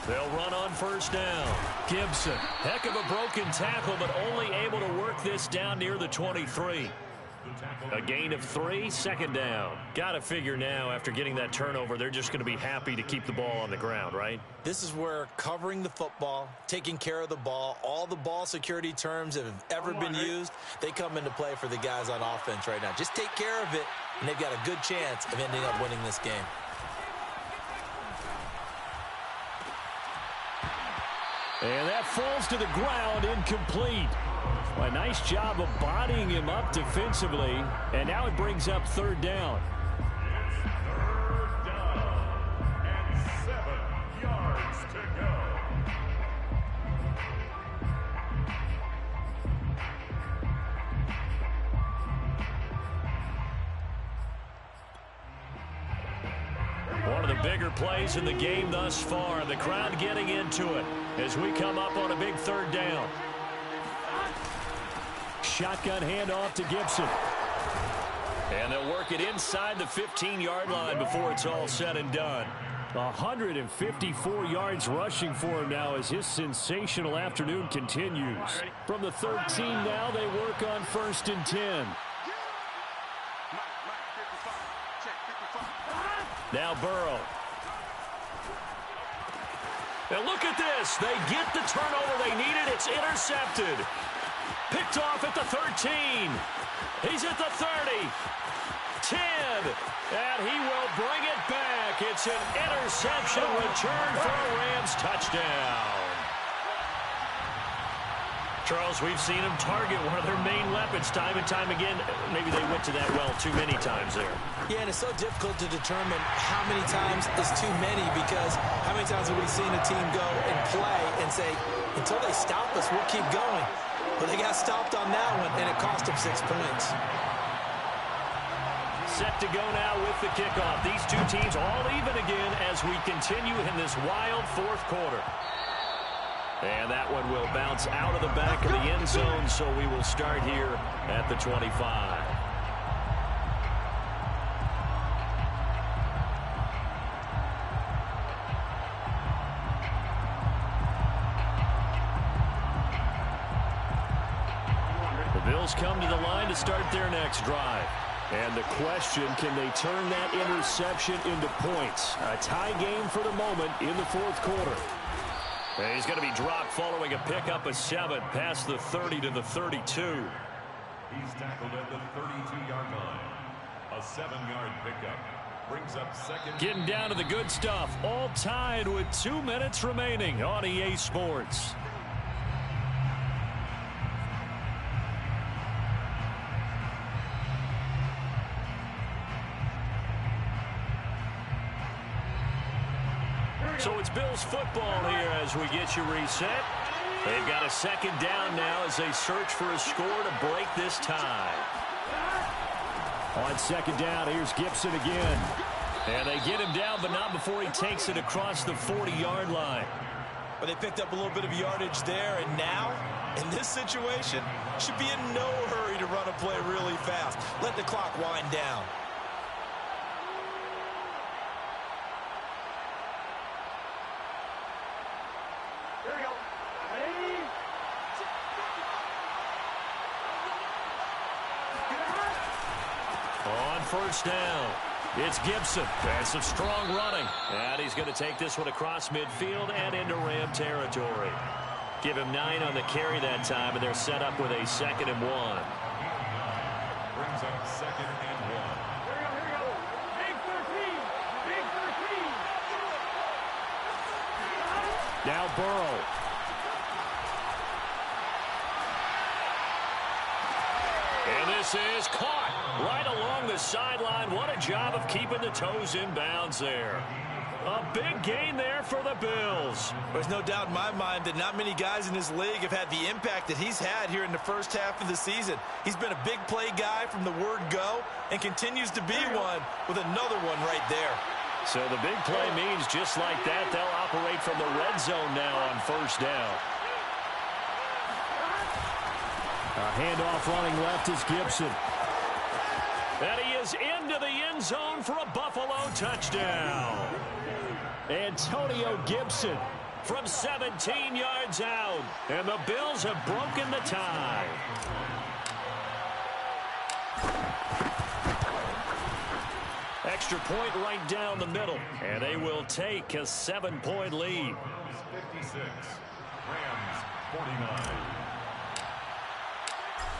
They'll run on first down. Gibson, heck of a broken tackle, but only able to work this down near the 23. A gain of 3, second down. Got to figure now, after getting that turnover, they're just going to be happy to keep the ball on the ground, right? This is where covering the football, taking care of the ball, all the ball security terms that have ever been used, they come into play for the guys on offense right now. Just take care of it, and they've got a good chance of ending up winning this game. And that falls to the ground, incomplete. A nice job of bodying him up defensively, and now it brings up 3rd down. It's 3rd down and 7 yards to go. One of the bigger plays in the game thus far. The crowd getting into it as we come up on a big 3rd down. Shotgun handoff to Gibson. And they'll work it inside the 15-yard line before it's all said and done. 154 yards rushing for him now as his sensational afternoon continues. From the 13 now, they work on 1st and 10. Now Burrow. And look at this. They get the turnover they needed. It's intercepted. Picked off at the 13. He's at the 30. 10. And he will bring it back. It's an interception return for a Rams touchdown. Charles, we've seen him target one of their main weapons time and time again. Maybe they went to that well too many times there. Yeah, and it's so difficult to determine how many times is too many, because how many times have we seen a team go and play and say, until they stop us, we'll keep going. But they got stopped on that one, and it cost them 6 points. Set to go now with the kickoff. These two teams all even again as we continue in this wild 4th quarter. And that one will bounce out of the back of the end zone, so we will start here at the 25. The Bills come to the line to start their next drive. And the question, can they turn that interception into points? A tie game for the moment in the 4th quarter. And he's going to be dropped following a pickup of 7 past the 30 to the 32. He's tackled at the 32-yard line. A 7-yard pickup brings up 2nd. Getting down to the good stuff. All tied with 2 minutes remaining on EA Sports. So it's Bills football here as we get you reset. They've got a 2nd down now as they search for a score to break this tie. On 2nd down, here's Gibson again. And they get him down, but not before he takes it across the 40-yard line. But they picked up a little bit of yardage there, and now, in this situation, should be in no hurry to run a play really fast. Let the clock wind down. On 1st down, it's Gibson. And some strong running. And he's going to take this one across midfield and into Ram territory. Give him 9 on the carry that time, and they're set up with a 2nd and 1. Brings up 2nd and 1. Big 13. Big 13. Now Burrow. And this is caught right along the sideline. What a job of keeping the toes in bounds there. A big gain there for the Bills. There's no doubt in my mind that not many guys in this league have had the impact that he's had here in the first half of the season. He's been a big play guy from the word go and continues to be one with another one right there. So the big play means just like that, they'll operate from the red zone now on 1st down. A handoff running left is Gibson. And he is into the end zone for a Buffalo touchdown. Antonio Gibson from 17 yards out. And the Bills have broken the tie. Extra point right down the middle. And they will take a 7-point lead. 56. Rams 49.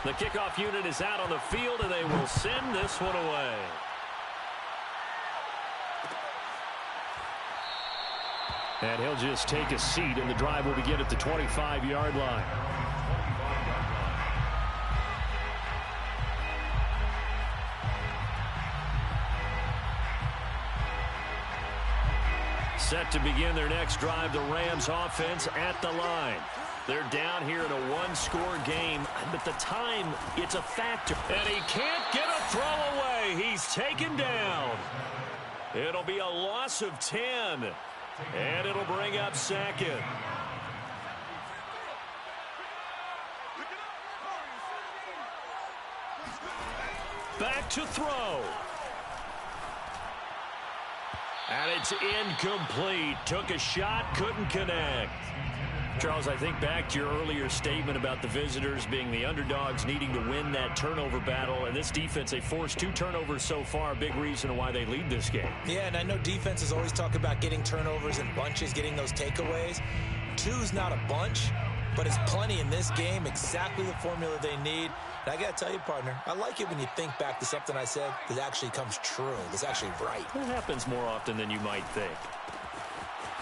The kickoff unit is out on the field, and they will send this one away. And he'll just take a seat, and the drive will begin at the 25-yard line. Set to begin their next drive, the Rams offense at the line. They're down here in a one-score game, but the time, it's a factor. And he can't get a throw away. He's taken down. It'll be a loss of 10, and it'll bring up 2nd. Back to throw. And it's incomplete. Took a shot, couldn't connect. Charles, I think back to your earlier statement about the visitors being the underdogs needing to win that turnover battle. And this defense, they forced 2 turnovers so far. A big reason why they lead this game. Yeah, and I know defenses always talk about getting turnovers in bunches, getting those takeaways. 2's not a bunch, but it's plenty in this game. Exactly the formula they need. And I got to tell you, partner, I like it when you think back to something I said that actually comes true. That's actually right. It happens more often than you might think.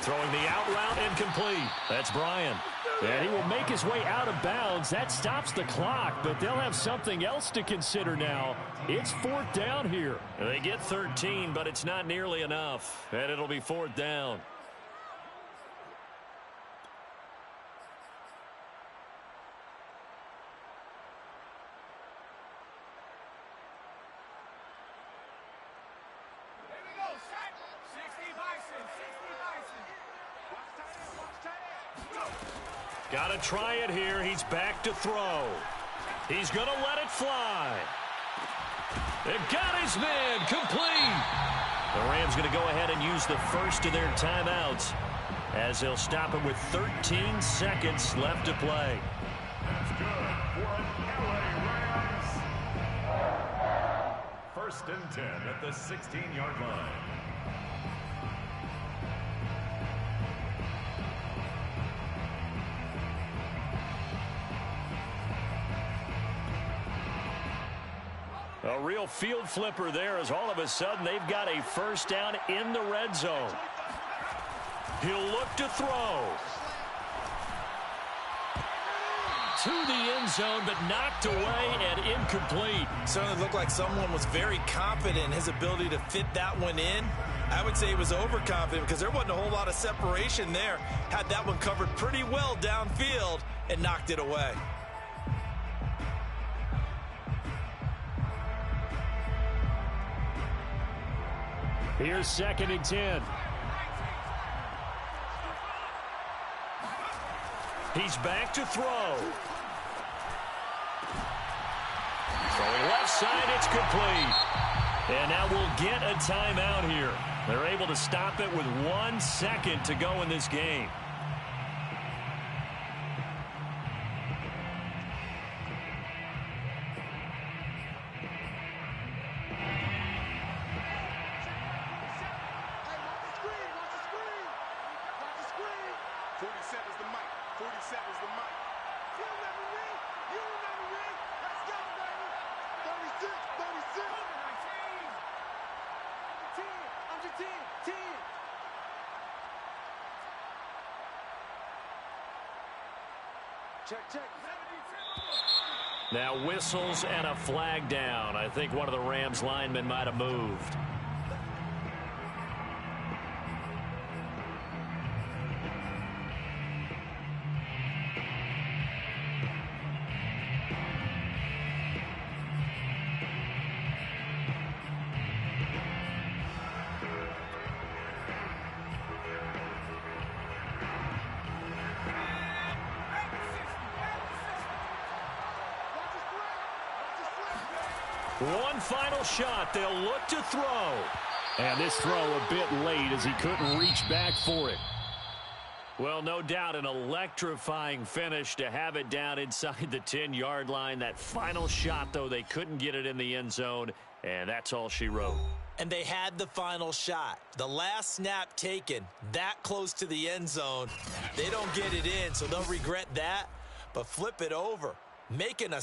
Throwing the out route, incomplete. That's Brian. And he will make his way out of bounds. That stops the clock, but they'll have something else to consider now. It's 4th down here. They get 13, but it's not nearly enough. And it'll be 4th down. Got to try it here. He's back to throw. He's going to let it fly. It got his man. Complete. The Rams going to go ahead and use the first of their timeouts as they'll stop it with 13 seconds left to play. That's good for an LA Rams. 1st and 10 at the 16-yard line. A real field flipper there as all of a sudden they've got a 1st down in the red zone. He'll look to throw. To the end zone, but knocked away and incomplete. Certainly looked like someone was very confident in his ability to fit that one in. I would say he was overconfident because there wasn't a whole lot of separation there. Had that one covered pretty well downfield and knocked it away. Here's 2nd and 10. He's back to throw. Throwing left side, it's complete. And now we'll get a timeout here. They're able to stop it with 1 second to go in this game. Now whistles and a flag down. I think one of the Rams linemen might have moved. One final shot. They'll look to throw. And this throw a bit late as he couldn't reach back for it. Well, no doubt an electrifying finish to have it down inside the 10-yard line. That final shot, though, they couldn't get it in the end zone, and that's all she wrote. And they had the final shot. The last snap taken that close to the end zone. They don't get it in, so they'll regret that. But flip it over, making a